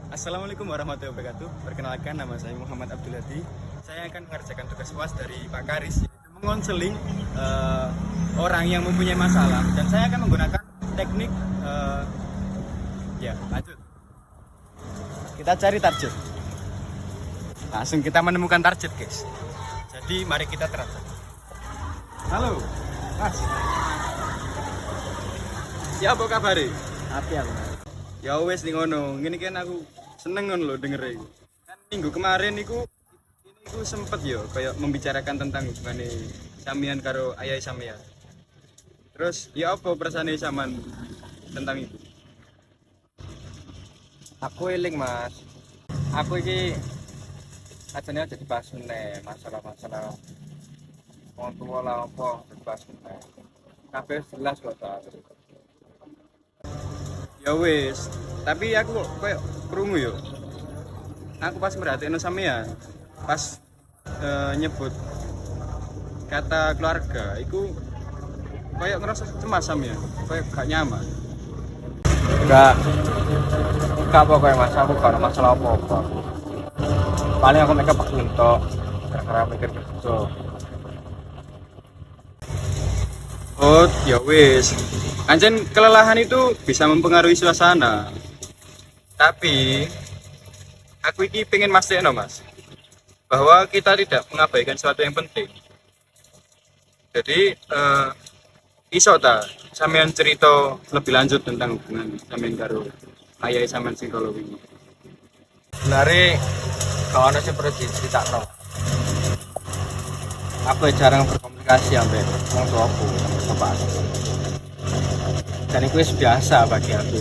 Assalamualaikum warahmatullahi wabarakatuh. Perkenalkan, nama saya Muhammad Abdul Hadi. Saya akan mengerjakan tugas UAS dari Pak Karis, yaitu mengonseling orang yang mempunyai masalah. Dan saya akan menggunakan teknik lanjut. Kita cari target. Langsung kita menemukan target, guys. Jadi mari kita terapkan. Halo, Mas. Ya apa kabar? Api aku. Ya wes ning ngono. Ngene kan aku seneng ngono lho denger iku. Kan minggu kemarin iku sempet yo kayak membicarakan tentang hubungane sampean karo ayah sampean. Terus ya apa perasaane sampean tentang itu? Aku eling Mas. Aku iki ajane aja dibahas meneh masalah-masalah wong tua lah apa dibahas meneh. Kabeh jelas kok ta. Ya wes, tapi aku kayak krungu yo. Aku pas merhatiin sampean, pas nyebut kata keluarga, iku kayak ngerasa cemas sampean, kayak gak nyaman. Enggak pokoknya Mas, aku gak ada masalah apa-apa. Paling aku mereka pak untuk gara-gara mikir kerja. Oh, ya wis. Anjen kelelahan itu bisa mempengaruhi suasana. Tapi aku iki pengen mastiin Mas, bahwa kita tidak mengabaikan sesuatu yang penting. Jadi iso ta sampean cerita lebih lanjut tentang hubungan sampean karo ayah sampean sing kalau wingi. Sebenarnya kalau ada seperti cerita no. Aku jarang berkomunikasi sampai orang tua aku sama bapak. Dan itu biasa bagi aku.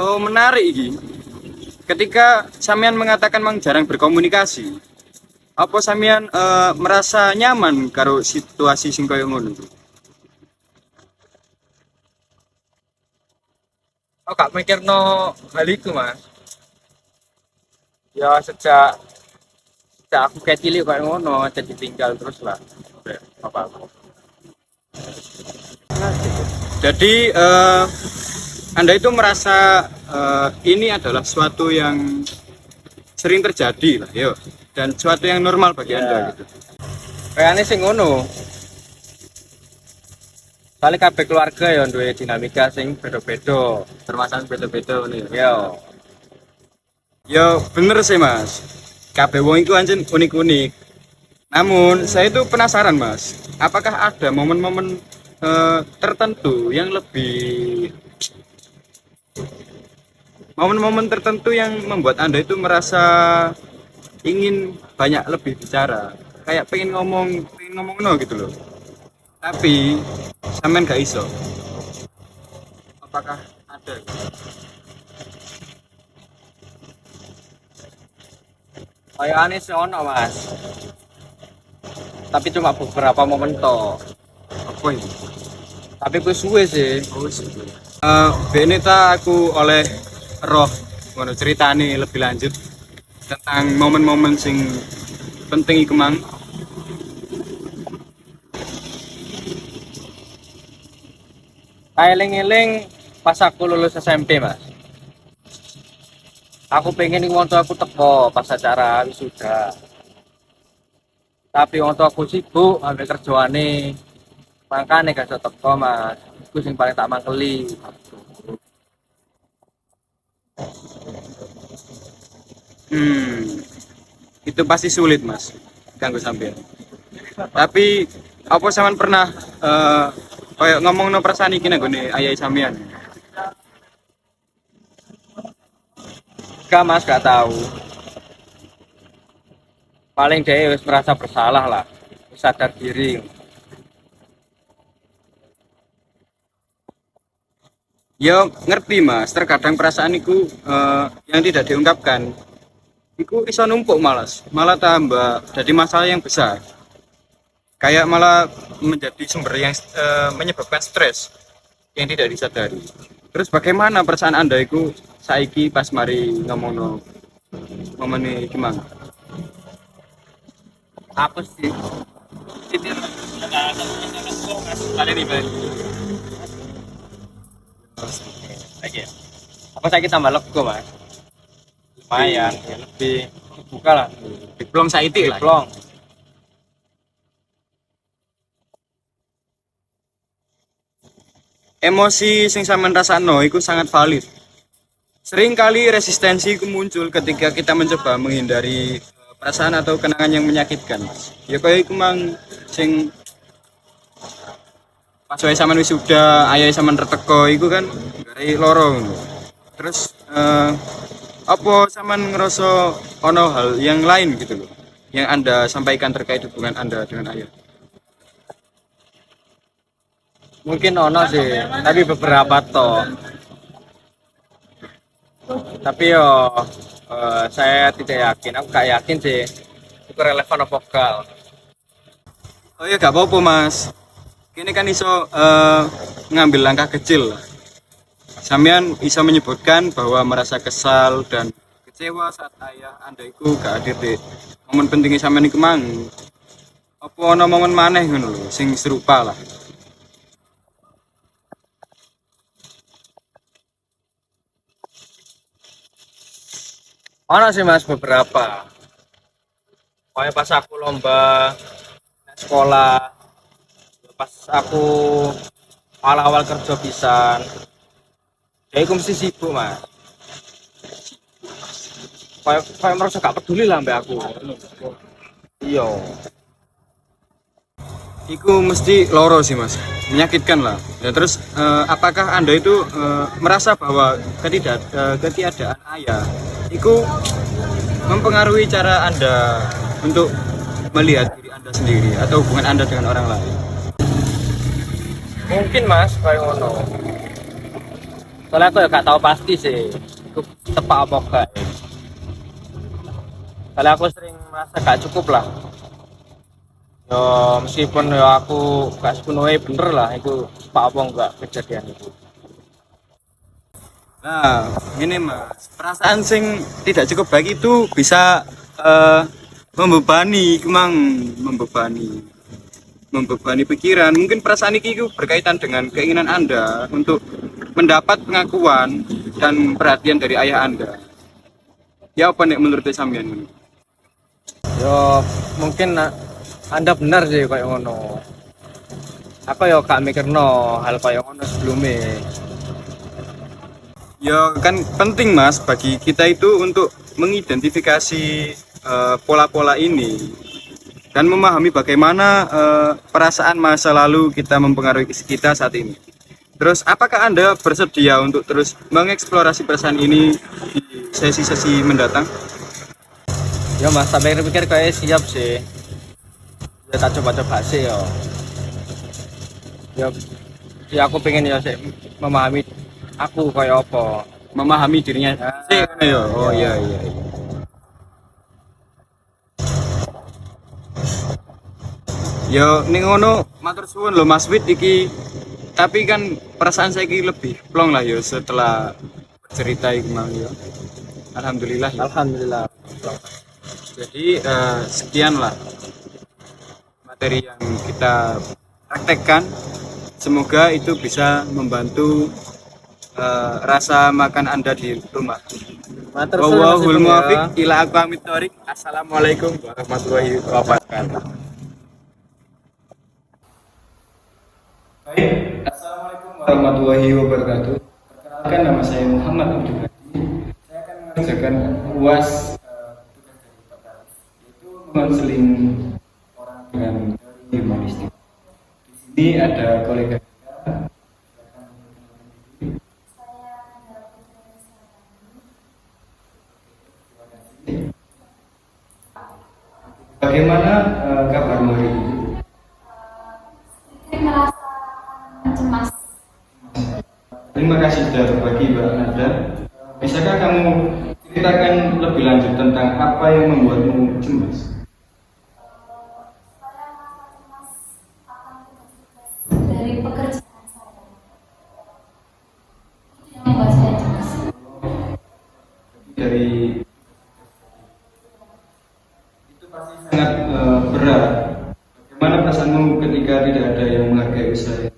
Oh, menarik iki. Ketika sampean mengatakan mang jarang berkomunikasi, apa sampean merasa nyaman karo situasi sing koyo ngono? Aku gak mikir no hal itu Mas. Ya sejak aku kayak cilik kayak ngono, jadi tinggal terus lah. Apa aku. Jadi Anda itu merasa ini adalah sesuatu yang sering terjadi lah, yo, dan sesuatu yang normal bagi Anda gitu. Kayaknya sih ngono. Kali kabeh keluarga ya duwe dinamika sing beda-beda, Permasalahan beda-beda nih. ya. Yo, bener sih Mas. Kabeh wong iku anjen unik-unik. Namun saya itu penasaran Mas, apakah ada momen-momen tertentu yang lebih momen-momen tertentu yang membuat Anda itu merasa ingin banyak lebih bicara, kayak pengen ngomong no gitu loh, tapi sampean gak iso. Apakah ada? Kayaknya sih ono Mas. Tapi cuma beberapa momen toh. Apa itu? Tapi gue suwe sih. Beneta aku oleh roh ngono ceritane lebih lanjut tentang momen-momen sing penting iku mang. Eling-eling pas aku lulus SMP Mas. Aku pengen nih wong tua aku teko pas acara wisuda. Tapi wong tua aku sibuk ambil kerjaane. Makane gak iso teko Mas. Iku sing paling tak mangkeli. Itu pasti sulit Mas kanggo sampean. Tapi apa sampean pernah kayak ngomong no perasaan iki nang gone ayah sampean? Gak Mas, gak tahu. Paling dia wis merasa bersalah lah. Wis sadar diri. Ya ngerti Mas, terkadang perasaan iku yang tidak diungkapkan iku iso numpuk malah tambah jadi masalah yang besar. Kayak malah menjadi sumber yang menyebabkan stres yang tidak disadari. Terus bagaimana perasaan Anda itu saiki pas mari ngomong momen gimana? Apa sih? Kali ini Lagi. Apa saya tambah lego mas? Lumayan, ya lebih buka lah. diplom saiti lah. Plong. Emosi sing sampean rasakno iku sangat valid. Sering kali resistensi itu muncul ketika kita mencoba menghindari perasaan atau kenangan yang menyakitkan, Mas. Ya kaya iku mang sing pas wae sampean wisuda, ayahe sampean reteko iku kan gare loro ngono. Terus apa sampean ngerasa ono hal yang lain gitu loh yang Anda sampaikan terkait hubungan Anda dengan ayah? Mungkin ono sih, tapi beberapa toh. Tapi yo saya tidak yakin, aku gak yakin sih itu relevan apa enggak. Oh ya gak apa-apa Mas. Kini kan iso ngambil langkah kecil lah. Sampean iso menyebutkan bahwa merasa kesal dan kecewa saat ayah Anda itu gak hadir di momen pentingnya sampean iku mang. Apa ana momen maneh ngono lho sing serupa lah. Ono sih mas beberapa. Pokoknya pas aku lomba sekolah, pas aku awal-awal kerja pisan, ya aku mesti sibuk mas. Kayak merasa gak peduli lah mbak aku. Iya. Iku mesti loro sih Mas, menyakitkan lah. Ya, terus apakah Anda itu merasa bahwa ketiadaan ayah itu mempengaruhi cara Anda untuk melihat diri Anda sendiri atau hubungan Anda dengan orang lain? Mungkin mas, kayak ngono. Soalnya aku ya gak tahu pasti sih, itu tepat apa enggak. Soalnya aku sering merasa gak cukup lah. Yo meskipun yo aku gak sepenuhnya bener lah, itu tepat apa enggak kejadian itu. Nah, gini Mas, perasaan sing tidak cukup baik itu bisa membebani, kemang membebani pikiran. Mungkin perasaan itu berkaitan dengan keinginan Anda untuk mendapat pengakuan dan perhatian dari ayah Anda. Ya apa nek menurut sampean? Yo mungkin Anda benar sih kayak ngono. Aku yo gak mikirno hal kayak ngono sebelumnya. Ya kan penting Mas bagi kita itu untuk mengidentifikasi pola-pola ini dan memahami bagaimana perasaan masa lalu kita mempengaruhi kita saat ini. Terus apakah Anda bersedia untuk terus mengeksplorasi perasaan ini di sesi-sesi mendatang? Ya mas, sampai pikir kayak siap sih. Ya tak coba-coba sih yo. Ya aku pengen ya sih memahami aku kayak apa. Memahami dirinya sih kan ya. Oh iya iya. Yo ning ngono matur suwun lho Mas Wid iki. Tapi kan perasaan saya iki lebih plong lah yo setelah cerita iki mang yo. Alhamdulillah ya. Alhamdulillah. Jadi sekian lah materi yang kita praktekkan. Semoga itu bisa membantu rasa makan Anda di rumah. Matur Wallahul suwun ya. muwaffiq ila aqwamit thoriq. Assalamualaikum warahmatullahi wabarakatuh. Baik, assalamualaikum warahmatullahi wabarakatuh. Perkenalkan nama saya Muhammad Abdul Hadi. Saya akan mengerjakan UAS tugas dari Pak Tarif, yaitu konseling orang dengan teori humanistik. Di sini ada kolega kita. Bagaimana kabarmu hari ini? Sedikit merasa cemas. Terima kasih sudah berbagi Mbak Nada. Bisakah kamu ceritakan lebih lanjut tentang apa yang membuatmu cemas? Saya merasa cemas akan tugas-tugas dari pekerjaan saya. Itu yang membuat saya cemas. Dari itu pasti sangat berat. Bagaimana perasaanmu ketika tidak ada yang menghargai usaha?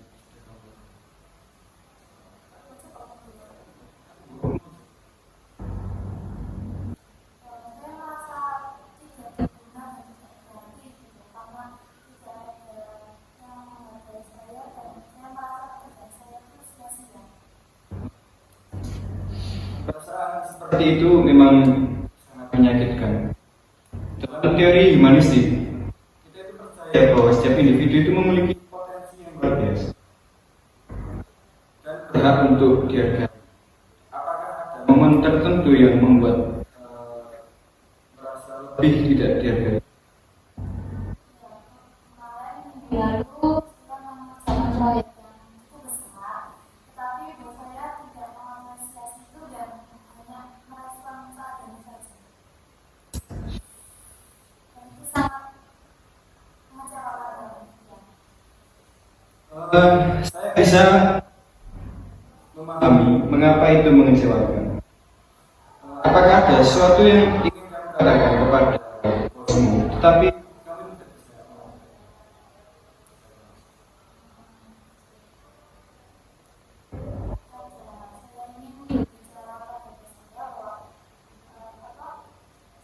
seperti itu memang sangat menyakitkan. Dalam teori humanistik, kita itu percaya bahwa setiap individu itu memiliki potensi yang luar biasa dan berhak untuk dihargai. Apakah ada momen tertentu yang membuat merasa lebih tidak dihargai? Lalu kita mengerjakan proyek yang itu besar, tetapi bos saya tidak mengapresiasi itu dan hanya merespon seadanya saja. Dan itu sangat mengecewakan banget. Saya bisa memahami mengapa itu mengecewakan. Apakah ada sesuatu yang ingin kamu katakan kepada bosmu, tetapi kamu tidak bisa? Saya ingin berbicara pada bos saya bahwa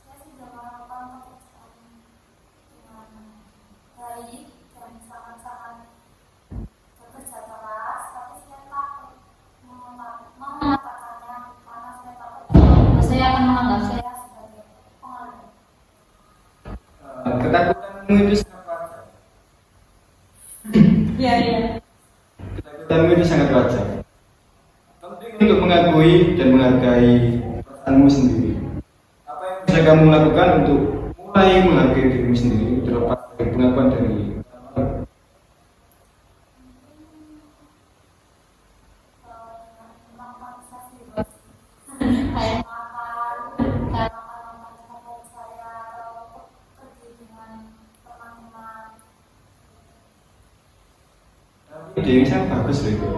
saya sudah melakukan pekerjaan dengan baik dan sangat-sangat bekerja keras, tapi saya takut mengatakannya karena saya takut saya akan menganggap saya sebagai pengeluh. Ketakutanmu itu sangat wajar. Iya. Ketakutanmu itu sangat wajar. Penting untuk mengakui dan menghargai perasaanmu sendiri. Apa yang bisa kamu lakukan untuk mulai menghargai dirimu sendiri terlepas dari pengakuan dari Kayak makan favorit saya atau pergi dengan teman-teman. ide yang sangat bagus loh itu.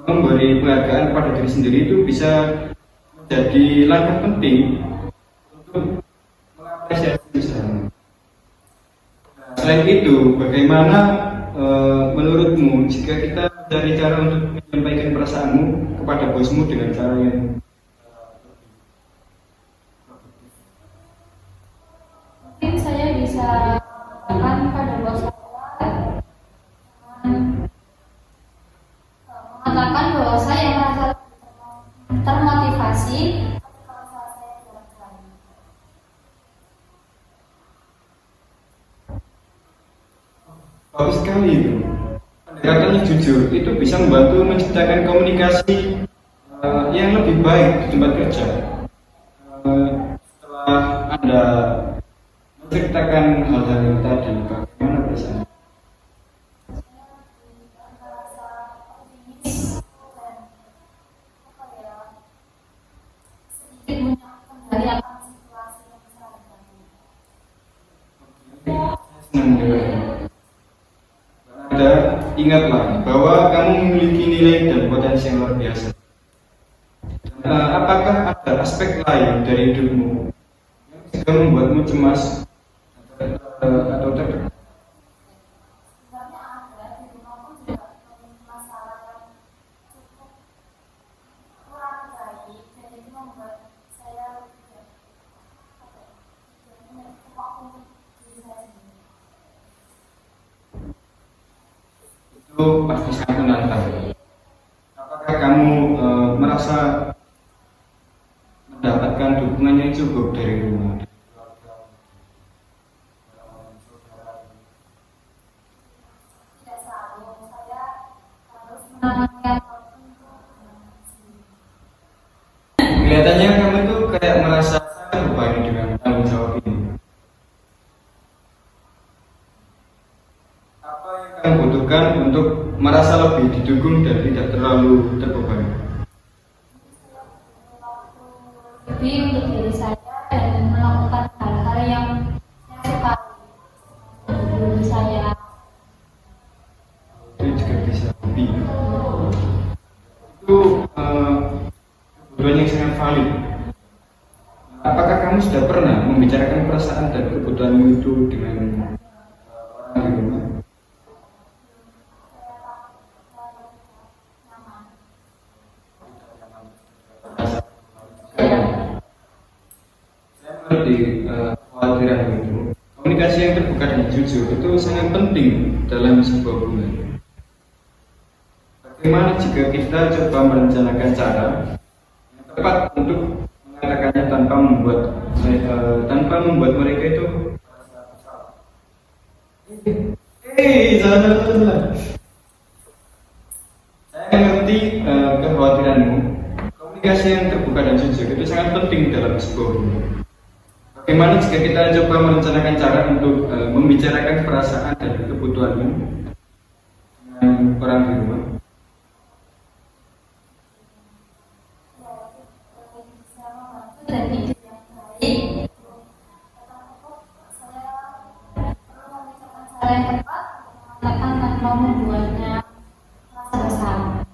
Memberi penghargaan pada diri sendiri itu bisa menjadi langkah penting untuk mengapresiasi usahamu. Selain itu, bagaimana menurutmu jika kita mencari cara untuk menyampaikan perasaanmu kepada bosmu dengan cara yang Mungkin saya bisa mengatakan pada bos saya mengatakan bahwa saya merasa termotivasi ketika usaha saya dilakukan. bagus sekali itu. Pendekatannya jujur itu bisa membantu menciptakan komunikasi yang lebih baik di tempat kerja. Setelah Anda menceritakan hal-hal yang tadi, bagaimana perasaan? Saya merasa optimis dan sedikit punya kendali akan situasi yang saya hadapi. Senang mendengarnya. Anda ingatlah bahwa kamu memiliki nilai dan potensi yang luar biasa. Apakah ada aspek lain dari hidupmu yang bisa membuatmu cemas atau tertekan? Sebenarnya ada di rumah pun juga memiliki masalah yang cukup kurang baik dan itu membuat saya tidak memiliki waktu untuk diri saya sendiri. Itu pasti sangat menantang. Apakah kamu merasa mendapatkan dukungan yang cukup dari rumah? Tidak selalu saya harus menangani apapun itu dengan sendiri. Kelihatannya kamu tuh kayak merasa sangat terbebani dengan tanggung jawab ini. Apa yang kamu butuhkan untuk merasa lebih didukung dan tidak terlalu terbebani? Lebih untuk diri saya dan melakukan hal-hal yang saya sukai untuk diri saya. Itu juga bisa hobi. Itu kebutuhan yang sangat valid. Apakah kamu sudah pernah membicarakan perasaan dan kebutuhanmu itu dengan orang di rumah? Saya mengerti kekhawatiran itu. Komunikasi yang terbuka dan jujur itu sangat penting dalam sebuah hubungan. Bagaimana jika kita coba merencanakan cara yang tepat untuk mengatakannya tanpa membuat mereka itu salah. Saya mengerti kekhawatiranmu. Komunikasi yang terbuka dan jujur itu sangat penting dalam sebuah hubungan. Bagaimana jika kita coba merencanakan cara untuk membicarakan perasaan dan kebutuhanmu dengan orang di rumah? Dan itu yang baik. Saya perlu membicarakan cara yang tepat, mengatakan tanpa membuatnya merasa bersalah.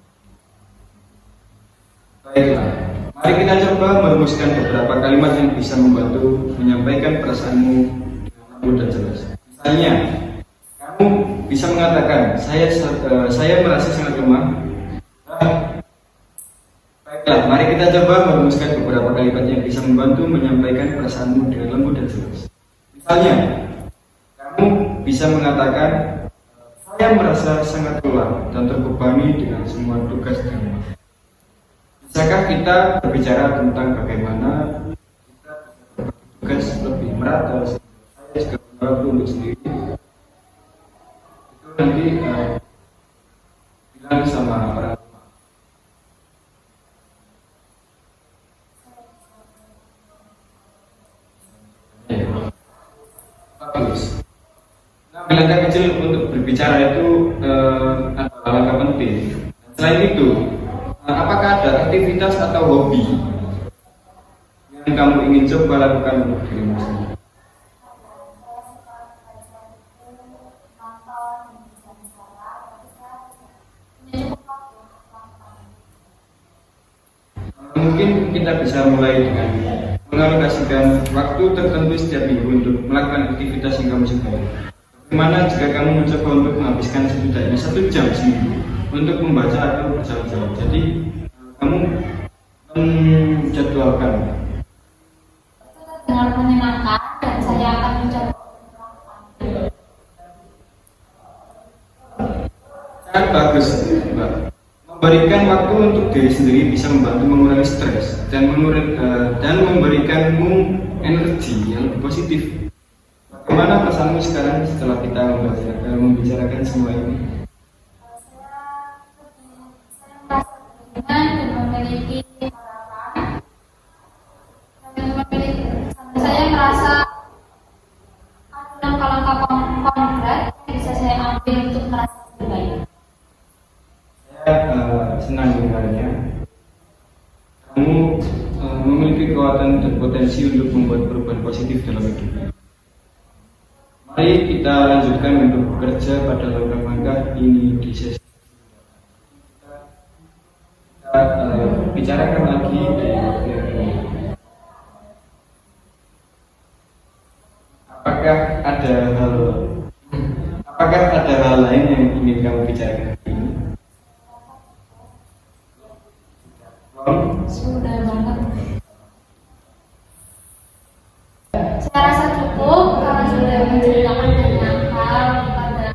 Baiklah, mari kita coba merumuskan beberapa kalimat yang bisa membantu menyampaikan perasaanmu dengan lembut dan jelas. Misalnya, kamu bisa mengatakan, saya merasa sangat lemah. Baiklah, mari kita coba merumuskan beberapa kalimat yang bisa membantu menyampaikan perasaanmu dengan lembut dan jelas. Misalnya, kamu bisa mengatakan, saya merasa sangat lelah dan terbebani dengan semua tugas di rumah. Bisakah kita berbicara tentang bagaimana kita tugas lebih merata? Saya juga berharap untuk sendiri. Itu nanti bilang sama orang tua. Bagus. Nah, langkah kecil untuk berbicara itu adalah langkah penting. Selain itu, apakah ada aktivitas atau hobi yang kamu ingin coba lakukan untuk dirimu sendiri? Saya suka baca buku, nonton, bicara, tapi saya punya cukup waktu untuk melakukan. Mungkin kita bisa mulai dengan mengalokasikan waktu tertentu setiap minggu untuk melakukan aktivitas yang kamu sukai. Bagaimana jika kamu mencoba untuk menghabiskan setidaknya 1 jam seminggu untuk membaca atau berjalan-jalan? Jadi kamu menjadwalkan. Itu terdengar menyenangkan dan saya akan mencoba untuk melakukan. Sangat bagus, Mbak. Memberikan waktu untuk diri sendiri bisa membantu mengurangi stres dan memberikanmu energi yang lebih positif. Bagaimana perasaanmu sekarang setelah kita membicarakan semua ini? Saya merasa berguna dan memiliki harapan. Saya merasa ada langkah-langkah konkret yang bisa saya ambil untuk merasa lebih baik. Saya senang mendengarnya. Kamu memiliki kekuatan dan potensi untuk membuat perubahan positif dalam hidup. Mari kita lanjutkan untuk bekerja pada langkah-langkah ini di sesi. Kita bicarakan lagi di waktu yang lain. Apakah ada hal lain yang ingin kamu bicarakan hari ini? Sudah banget. Saya rasa cukup karena sudah menceritakan banyak hal kepada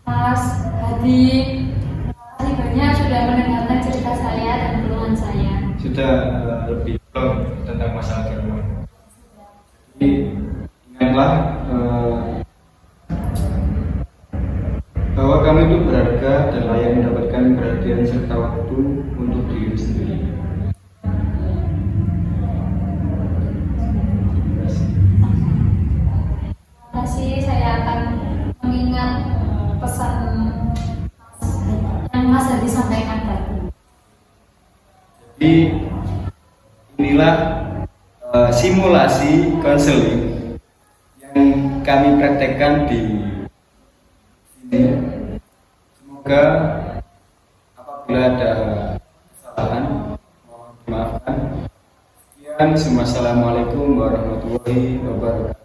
Mas Hadi. Terima kasih banyak sudah mendengarkan cerita saya dan keluhan saya. Sudah lebih tahu tentang masalah di rumah. Jadi ingatlah bahwa kamu itu berharga dan layak mendapatkan perhatian serta waktu untuk diri sendiri. Terima kasih, saya akan mengingat pesan yang Mas Hadi sampaikan tadi. Jadi inilah simulasi konseling yang kami praktekkan di sini. Semoga apabila ada kesalahan mohon dimaafkan. Sekian, wassalamualaikum warahmatullahi wabarakatuh.